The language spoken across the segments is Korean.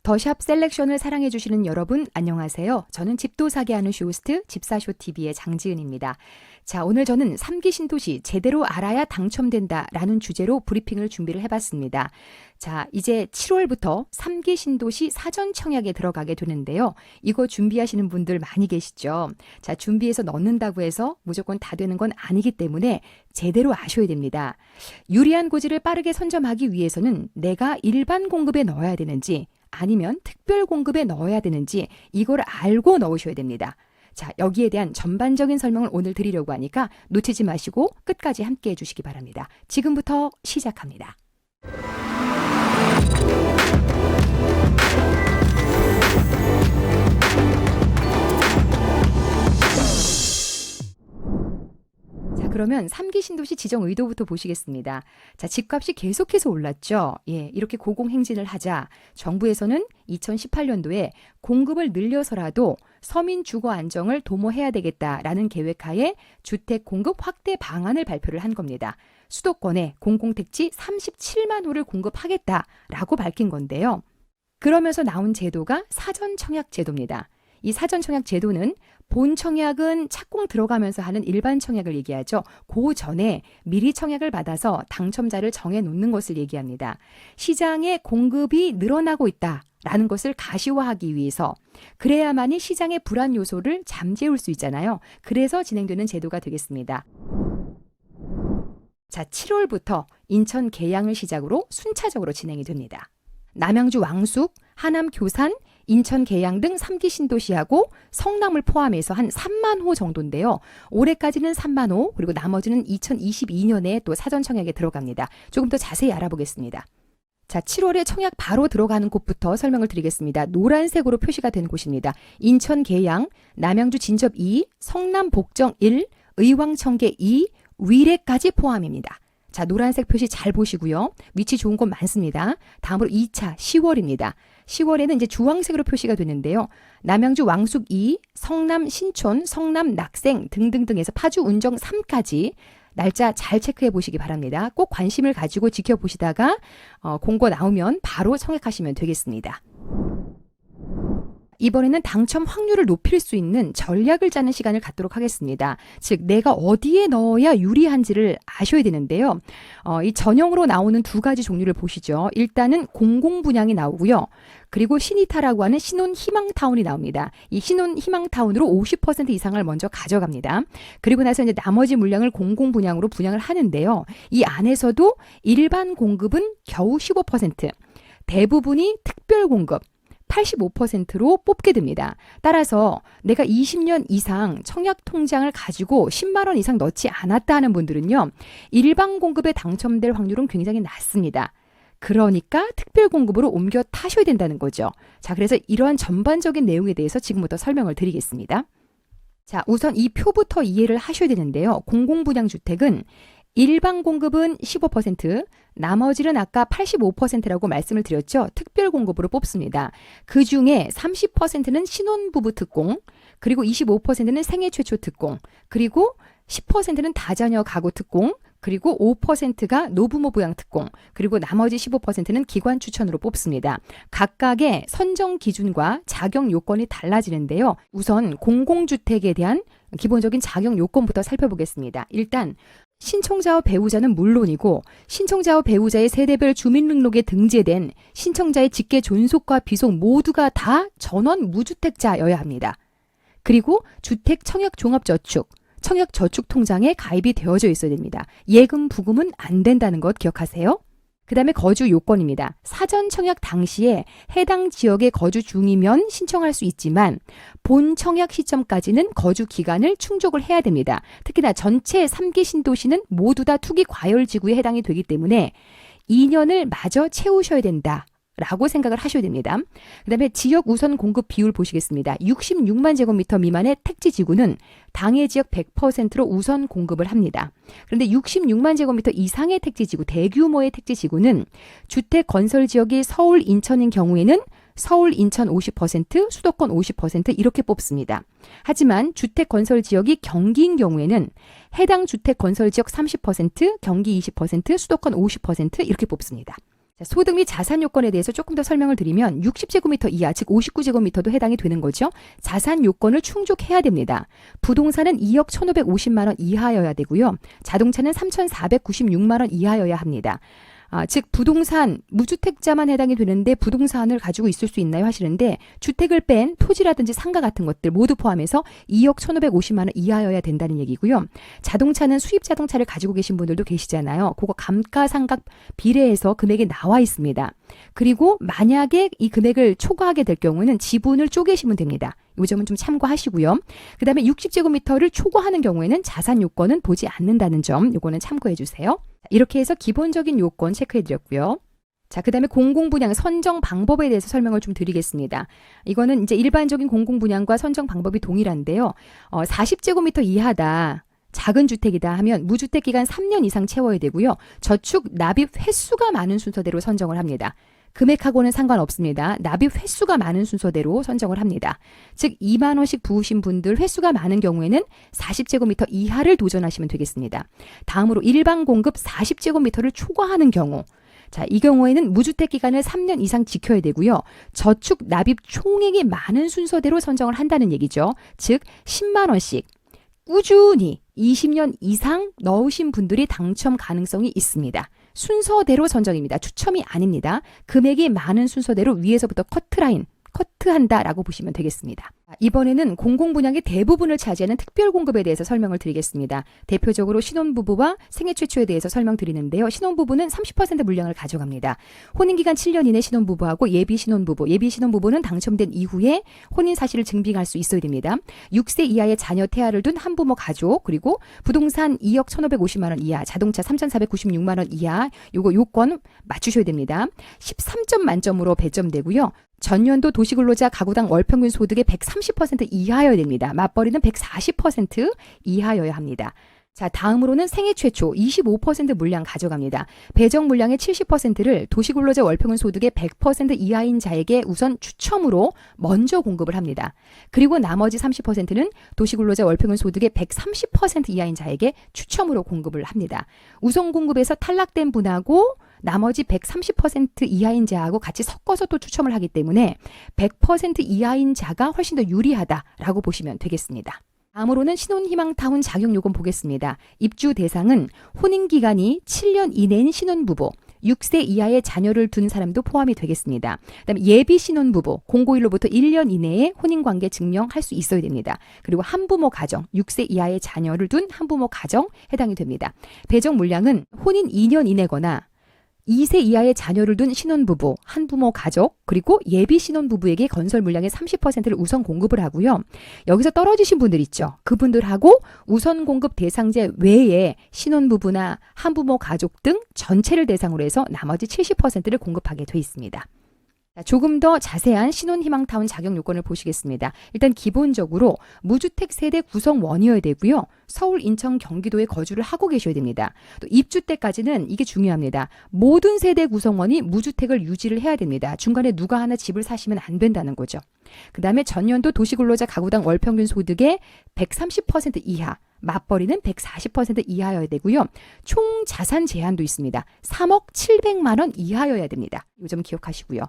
더샵 셀렉션을 사랑해주시는 여러분 안녕하세요. 저는 집도 사게 하는 쇼호스트 집사쇼TV의 장지은입니다. 자, 오늘 저는 3기 신도시 제대로 알아야 당첨된다 라는 주제로 브리핑을 준비를 해봤습니다. 자, 이제 7월부터 3기 신도시 사전 청약에 들어가게 되는데요. 이거 준비하시는 분들 많이 계시죠? 자, 준비해서 넣는다고 해서 무조건 다 되는 건 아니기 때문에 제대로 아셔야 됩니다. 유리한 고지를 빠르게 선점하기 위해서는 내가 일반 공급에 넣어야 되는지 아니면 특별 공급에 넣어야 되는지 이걸 알고 넣으셔야 됩니다. 자, 여기에 대한 전반적인 설명을 오늘 드리려고 하니까 놓치지 마시고 끝까지 함께 해주시기 바랍니다. 지금부터 시작합니다. 자, 그러면 3기 신도시 지정 의도부터 보시겠습니다. 자, 집값이 계속해서 올랐죠. 예, 이렇게 고공행진을 하자 정부에서는 2018년도에 공급을 늘려서라도 서민 주거 안정을 도모해야 되겠다라는 계획하에 주택 공급 확대 방안을 발표를 한 겁니다. 수도권에 공공택지 37만 호를 공급하겠다라고 밝힌 건데요. 그러면서 나온 제도가 사전청약 제도입니다. 이 사전청약 제도는 본 청약은 착공 들어가면서 하는 일반 청약을 얘기하죠. 그 전에 미리 청약을 받아서 당첨자를 정해놓는 것을 얘기합니다. 시장의 공급이 늘어나고 있다라는 것을 가시화하기 위해서 그래야만이 시장의 불안 요소를 잠재울 수 있잖아요. 그래서 진행되는 제도가 되겠습니다. 자, 7월부터 인천 계양을 시작으로 순차적으로 진행이 됩니다. 남양주 왕숙, 하남 교산, 인천 계양 등 3기 신도시하고 성남을 포함해서 한 3만 호 정도인데요. 올해까지는 3만 호, 그리고 나머지는 2022년에 또 사전 청약에 들어갑니다. 조금 더 자세히 알아보겠습니다. 자, 7월에 청약 바로 들어가는 곳부터 설명을 드리겠습니다. 노란색으로 표시가 된 곳입니다. 인천 계양, 남양주 진접 2, 성남 복정 1, 의왕청계 2, 위례까지 포함입니다. 자, 노란색 표시 잘 보시고요. 위치 좋은 곳 많습니다. 다음으로 2차 10월입니다. 10월에는 이제 주황색으로 표시가 되는데요. 남양주 왕숙 2, 성남 신촌, 성남 낙생 등등등에서 파주 운정 3까지 날짜 잘 체크해 보시기 바랍니다. 꼭 관심을 가지고 지켜보시다가 공고 나오면 바로 청약하시면 되겠습니다. 이번에는 당첨 확률을 높일 수 있는 전략을 짜는 시간을 갖도록 하겠습니다. 즉, 내가 어디에 넣어야 유리한지를 아셔야 되는데요. 이 전형으로 나오는 두 가지 종류를 보시죠. 일단은 공공분양이 나오고요. 그리고 신이타라고 하는 신혼희망타운이 나옵니다. 이 신혼희망타운으로 50% 이상을 먼저 가져갑니다. 그리고 나서 이제 나머지 물량을 공공분양으로 분양을 하는데요. 이 안에서도 일반 공급은 겨우 15%, 대부분이 특별공급 85%로 뽑게 됩니다. 따라서 내가 20년 이상 청약 통장을 가지고 10만 원 이상 넣지 않았다 하는 분들은요. 일반 공급에 당첨될 확률은 굉장히 낮습니다. 그러니까 특별 공급으로 옮겨 타셔야 된다는 거죠. 자, 그래서 이러한 전반적인 내용에 대해서 지금부터 설명을 드리겠습니다. 자, 우선 이 표부터 이해를 하셔야 되는데요. 공공분양주택은 일반 공급은 15%, 나머지는 아까 85%라고 말씀을 드렸죠. 특별 공급으로 뽑습니다. 그 중에 30%는 신혼부부 특공, 그리고 25%는 생애 최초 특공, 그리고 10%는 다자녀 가구 특공, 그리고 5%가 노부모 부양 특공, 그리고 나머지 15%는 기관 추천으로 뽑습니다. 각각의 선정 기준과 자격 요건이 달라지는데요. 우선 공공주택에 대한 기본적인 자격 요건부터 살펴보겠습니다. 일단 신청자와 배우자는 물론이고 신청자와 배우자의 세대별 주민등록에 등재된 신청자의 직계 존속과 비속 모두가 다 전원 무주택자여야 합니다. 그리고 주택청약종합저축, 청약저축통장에 가입이 되어져 있어야 됩니다. 예금, 부금은 안 된다는 것 기억하세요. 그 다음에 거주 요건입니다. 사전 청약 당시에 해당 지역에 거주 중이면 신청할 수 있지만 본 청약 시점까지는 거주 기간을 충족을 해야 됩니다. 특히나 전체 3기 신도시는 모두 다 투기 과열지구에 해당이 되기 때문에 2년을 마저 채우셔야 된다. 라고 생각을 하셔야 됩니다. 그 다음에 지역 우선 공급 비율 보시겠습니다. 66만 제곱미터 미만의 택지지구는 당해 지역 100%로 우선 공급을 합니다. 그런데 66만 제곱미터 이상의 택지지구, 대규모의 택지지구는 주택 건설 지역이 서울, 인천인 경우에는 서울, 인천 50%, 수도권 50% 이렇게 뽑습니다. 하지만 주택 건설 지역이 경기인 경우에는 해당 주택 건설 지역 30%, 경기 20%, 수도권 50% 이렇게 뽑습니다. 자, 소득 및 자산 요건에 대해서 조금 더 설명을 드리면 60제곱미터 이하, 즉 59제곱미터도 해당이 되는 거죠. 자산 요건을 충족해야 됩니다. 부동산은 2억 1,550만 원 이하여야 되고요. 자동차는 3,496만 원 이하여야 합니다. 즉 부동산, 무주택자만 해당이 되는데 부동산을 가지고 있을 수 있나요 하시는데 주택을 뺀 토지라든지 상가 같은 것들 모두 포함해서 2억 1,550만 원 이하여야 된다는 얘기고요. 자동차는 수입 자동차를 가지고 계신 분들도 계시잖아요. 그거 감가상각 비례해서 금액이 나와 있습니다. 그리고 만약에 이 금액을 초과하게 될 경우는 지분을 쪼개시면 됩니다. 이 점은 좀 참고하시고요. 그 다음에 60제곱미터를 초과하는 경우에는 자산 요건은 보지 않는다는 점, 요거는 참고해 주세요. 이렇게 해서 기본적인 요건 체크해 드렸고요. 자, 그 다음에 공공분양 선정 방법에 대해서 설명을 좀 드리겠습니다. 이거는 이제 일반적인 공공분양과 선정 방법이 동일한데요. 40제곱미터 이하다. 작은 주택이다 하면 무주택 기간 3년 이상 채워야 되고요. 저축 납입 횟수가 많은 순서대로 선정을 합니다. 금액하고는 상관없습니다. 납입 횟수가 많은 순서대로 선정을 합니다. 즉 2만 원씩 부으신 분들 횟수가 많은 경우에는 40제곱미터 이하를 도전하시면 되겠습니다. 다음으로 일반 공급 40제곱미터를 초과하는 경우, 자, 이 경우에는 무주택 기간을 3년 이상 지켜야 되고요. 저축 납입 총액이 많은 순서대로 선정을 한다는 얘기죠. 즉 10만 원씩 꾸준히 20년 이상 넣으신 분들이 당첨 가능성이 있습니다. 순서대로 선정입니다. 추첨이 아닙니다. 금액이 많은 순서대로 위에서부터 커트한다라고 보시면 되겠습니다. 이번에는 공공분양의 대부분을 차지하는 특별공급에 대해서 설명을 드리겠습니다. 대표적으로 신혼부부와 생애 최초에 대해서 설명드리는데요. 신혼부부는 30% 물량을 가져갑니다. 혼인기간 7년 이내 신혼부부하고 예비신혼부부는 당첨된 이후에 혼인 사실을 증빙할 수 있어야 됩니다. 6세 이하의 자녀 태아를 둔 한부모 가족, 그리고 부동산 2억 1,550만 원 이하, 자동차 3,496만 원 이하, 요거 요건 맞추셔야 됩니다. 13점 만점으로 배점되고요. 전년도 도시근로자 가구당 월평균 소득의 130% 이하여야 됩니다. 맞벌이는 140% 이하여야 합니다. 자, 다음으로는 생애 최초 25% 물량 가져갑니다. 배정 물량의 70%를 도시근로자 월평균 소득의 100% 이하인 자에게 우선 추첨으로 먼저 공급을 합니다. 그리고 나머지 30%는 도시근로자 월평균 소득의 130% 이하인 자에게 추첨으로 공급을 합니다. 우선 공급에서 탈락된 분하고 나머지 130% 이하인 자하고 같이 섞어서 또 추첨을 하기 때문에 100% 이하인 자가 훨씬 더 유리하다라고 보시면 되겠습니다. 다음으로는 신혼희망타운 자격요건 보겠습니다. 입주 대상은 혼인기간이 7년 이내인 신혼부부, 6세 이하의 자녀를 둔 사람도 포함이 되겠습니다. 그다음에 예비신혼부부, 공고일로부터 1년 이내에 혼인관계 증명할 수 있어야 됩니다. 그리고 한부모 가정, 6세 이하의 자녀를 둔 한부모 가정 해당이 됩니다. 배정 물량은 혼인 2년 이내거나 2세 이하의 자녀를 둔 신혼부부, 한부모 가족, 그리고 예비 신혼부부에게 건설 물량의 30%를 우선 공급을 하고요. 여기서 떨어지신 분들 있죠. 그분들하고 우선 공급 대상자 외에 신혼부부나 한부모 가족 등 전체를 대상으로 해서 나머지 70%를 공급하게 돼 있습니다. 조금 더 자세한 신혼희망타운 자격 요건을 보시겠습니다. 일단 기본적으로 무주택 세대 구성원이어야 되고요. 서울, 인천, 경기도에 거주를 하고 계셔야 됩니다. 또 입주 때까지는 이게 중요합니다. 모든 세대 구성원이 무주택을 유지를 해야 됩니다. 중간에 누가 하나 집을 사시면 안 된다는 거죠. 그 다음에 전년도 도시근로자 가구당 월평균 소득의 130% 이하, 맞벌이는 140% 이하여야 되고요. 총 자산 제한도 있습니다. 3억 700만 원 이하여야 됩니다. 이 점 기억하시고요.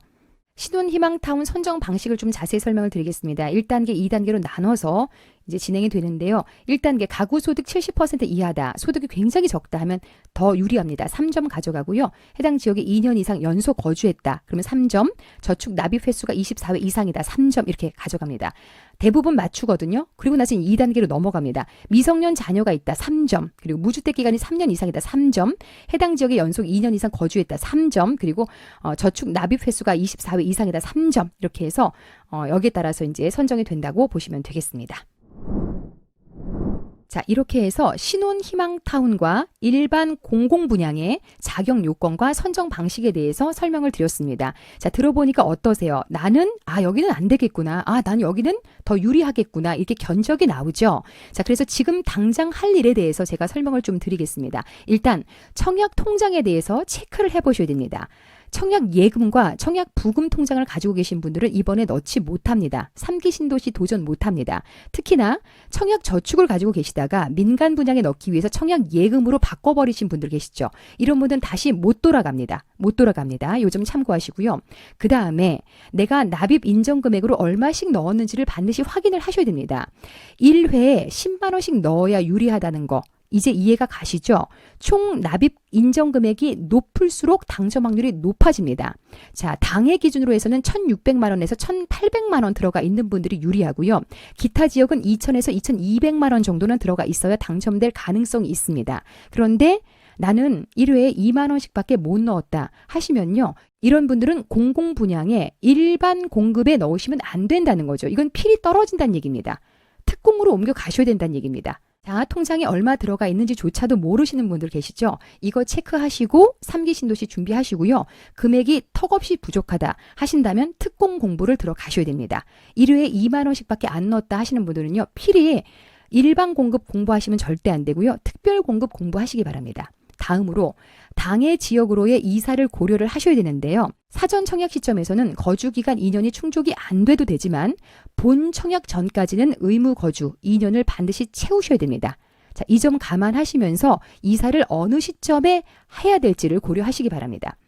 신혼희망타운 선정 방식을 좀 자세히 설명을 드리겠습니다. 1단계, 2단계로 나눠서 이제 진행이 되는데요. 1단계 가구 소득 70% 이하다. 소득이 굉장히 적다 하면 더 유리합니다. 3점 가져가고요. 해당 지역에 2년 이상 연속 거주했다. 그러면 3점. 저축 납입 횟수가 24회 이상이다. 3점 이렇게 가져갑니다. 대부분 맞추거든요. 그리고 나서 2단계로 넘어갑니다. 미성년 자녀가 있다. 3점. 그리고 무주택 기간이 3년 이상이다. 3점. 해당 지역에 연속 2년 이상 거주했다. 3점. 그리고 저축 납입 횟수가 24회 이상이다. 3점. 이렇게 해서 여기에 따라서 이제 선정이 된다고 보시면 되겠습니다. 자, 이렇게 해서 신혼희망타운과 일반 공공분양의 자격 요건과 선정 방식에 대해서 설명을 드렸습니다. 자, 들어보니까 어떠세요? 나는 여기는 안 되겠구나. 난 여기는 더 유리하겠구나. 이렇게 견적이 나오죠. 자, 그래서 지금 당장 할 일에 대해서 제가 설명을 좀 드리겠습니다. 일단 청약 통장에 대해서 체크를 해보셔야 됩니다. 청약 예금과 청약 부금 통장을 가지고 계신 분들은 이번에 넣지 못합니다. 3기 신도시 도전 못합니다. 특히나 청약 저축을 가지고 계시다가 민간 분양에 넣기 위해서 청약 예금으로 바꿔버리신 분들 계시죠. 이런 분들은 다시 못 돌아갑니다. 못 돌아갑니다. 요 점 참고하시고요. 그 다음에 내가 납입 인정 금액으로 얼마씩 넣었는지를 반드시 확인을 하셔야 됩니다. 1회에 10만 원씩 넣어야 유리하다는 거. 이제 이해가 가시죠? 총 납입 인정 금액이 높을수록 당첨 확률이 높아집니다. 자, 당해 기준으로 해서는 1,600만 원에서 1,800만 원 들어가 있는 분들이 유리하고요. 기타 지역은 2,000에서 2,200만 원 정도는 들어가 있어야 당첨될 가능성이 있습니다. 그런데 나는 1회에 2만 원씩밖에 못 넣었다 하시면요. 이런 분들은 공공분양에 일반 공급에 넣으시면 안 된다는 거죠. 이건 필이 떨어진다는 얘기입니다. 특공으로 옮겨 가셔야 된다는 얘기입니다. 자, 통장에 얼마 들어가 있는지조차도 모르시는 분들 계시죠? 이거 체크하시고 3기 신도시 준비하시고요. 금액이 턱없이 부족하다 하신다면 특공 공부를 들어가셔야 됩니다. 1회에 2만 원씩밖에 안 넣었다 하시는 분들은요. 필히 일반 공급 공부하시면 절대 안 되고요. 특별 공급 공부하시기 바랍니다. 다음으로 당해 지역으로의 이사를 고려를 하셔야 되는데요. 사전 청약 시점에서는 거주기간 2년이 충족이 안 돼도 되지만 본 청약 전까지는 의무 거주 2년을 반드시 채우셔야 됩니다. 자, 이 점 감안하시면서 이사를 어느 시점에 해야 될지를 고려하시기 바랍니다.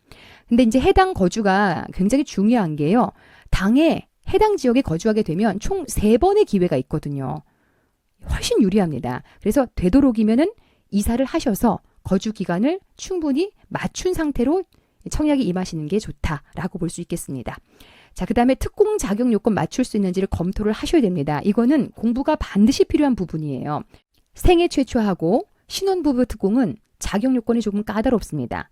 근데 이제 해당 거주가 굉장히 중요한 게요. 당해 해당 지역에 거주하게 되면 총 3번의 기회가 있거든요. 훨씬 유리합니다. 그래서 되도록이면은 이사를 하셔서 거주 기간을 충분히 맞춘 상태로 청약에 임하시는 게 좋다라고 볼 수 있겠습니다. 자, 그 다음에 특공 자격 요건 맞출 수 있는지를 검토를 하셔야 됩니다. 이거는 공부가 반드시 필요한 부분이에요. 생애 최초하고 신혼부부 특공은 자격 요건이 조금 까다롭습니다.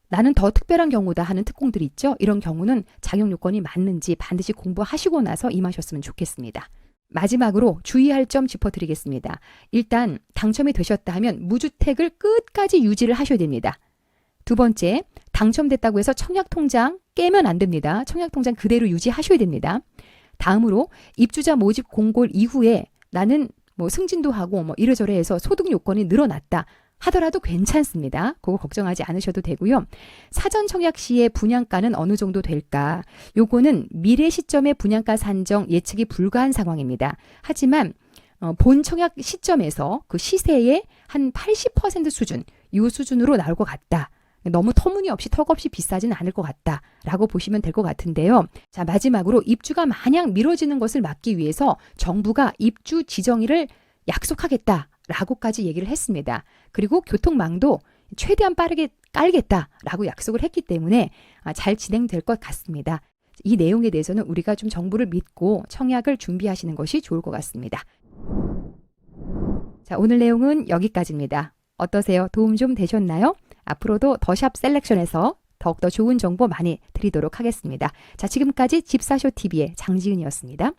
나는 더 특별한 경우다 하는 특공들이 있죠. 이런 경우는 자격 요건이 맞는지 반드시 공부하시고 나서 임하셨으면 좋겠습니다. 마지막으로 주의할 점 짚어드리겠습니다. 일단 당첨이 되셨다 하면 무주택을 끝까지 유지를 하셔야 됩니다. 두 번째, 당첨됐다고 해서 청약통장 깨면 안 됩니다. 청약통장 그대로 유지하셔야 됩니다. 다음으로 입주자 모집 공고 이후에 나는 승진도 하고 이래저래 해서 소득 요건이 늘어났다 하더라도 괜찮습니다. 그거 걱정하지 않으셔도 되고요. 사전 청약 시에 분양가는 어느 정도 될까? 요거는 미래 시점의 분양가 산정 예측이 불가한 상황입니다. 하지만 본 청약 시점에서 그 시세의 한 80% 수준, 이 수준으로 나올 것 같다. 너무 터무니없이 턱없이 비싸지는 않을 것 같다라고 보시면 될 것 같은데요. 자, 마지막으로 입주가 마냥 미뤄지는 것을 막기 위해서 정부가 입주 지정일을 약속하겠다라고까지 얘기를 했습니다. 그리고 교통망도 최대한 빠르게 깔겠다라고 약속을 했기 때문에 잘 진행될 것 같습니다. 이 내용에 대해서는 우리가 좀 정보를 믿고 청약을 준비하시는 것이 좋을 것 같습니다. 자, 오늘 내용은 여기까지입니다. 어떠세요? 도움 좀 되셨나요? 앞으로도 더샵 셀렉션에서 더욱더 좋은 정보 많이 드리도록 하겠습니다. 자, 지금까지 집사쇼TV의 장지은이었습니다.